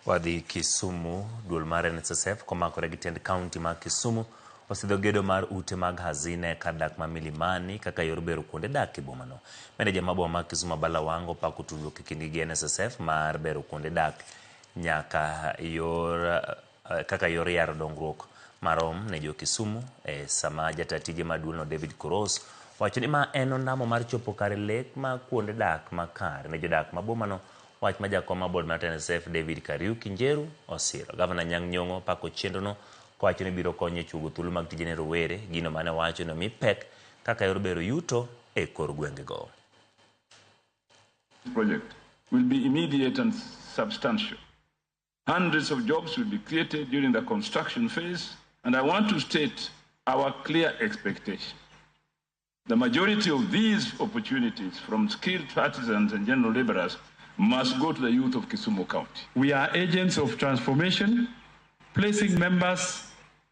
Wadhi Kisumu, duol mar NSSF komakore gi tend kaunti ma Kisumu osidho gedo mar ute mag hazine kadak ma Milimani kaka yor bero kuonde dak e bomano. Meneja maboma ma Kisumu Bala Wango pako tudruok kindi gi NSSF mar bero kuonde dak nyaka kaka yor yaro dongruok marom ne jo Kisumu sama jata tije maduolno David Koros wacho ni ma en ondamo mar chopo kare lek ma kuonde dak makare ne jodak ma bomano. Wach ma jakom mabod mar NSSF David Kariuki Njeru osiro. Gavana Nyong'o pako chenrono kowacho ni biro konyo chugo thuolo mag tije ne rawere, gino mane wacho no mi pek kaka yor bero yuto e kor gwengego. Project will be immediate and substantial. Hundreds of jobs will be created during the construction phase, and I want to state our clear expectation. The majority of these opportunities from skilled artisans and general laborers must go to the youth of Kisumu County. We are agents of transformation, placing members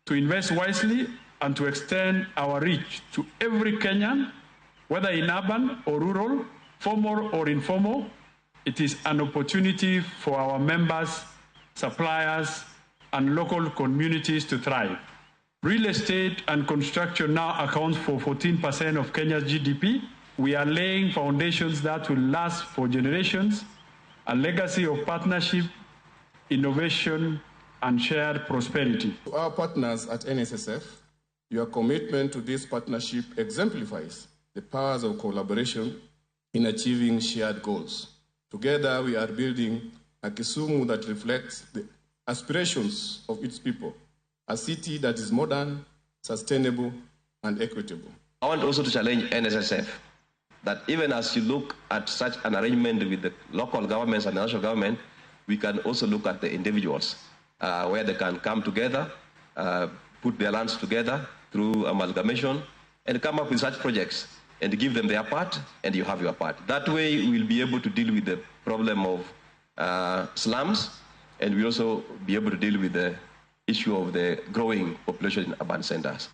to invest wisely and to extend our reach to every Kenyan, whether in urban or rural, formal or informal. It is an opportunity for our members, suppliers, and local communities to thrive. Real estate and construction now accounts for 14% of Kenya's GDP. We are laying foundations that will last for generations, a legacy of partnership, innovation, and shared prosperity. To our partners at NSSF, your commitment to this partnership exemplifies the powers of collaboration in achieving shared goals. Together, we are building a Kisumu that reflects the aspirations of its people, a city that is modern, sustainable, and equitable. I want also to challenge NSSF that even as you look at such an arrangement with the local governments and the national government, we can also look at the individuals, where they can come together, put their lands together through amalgamation, and come up with such projects and give them their part, and you have your part. That way, we'll be able to deal with the problem of slums, and we'll also be able to deal with the issue of the growing population in urban centers.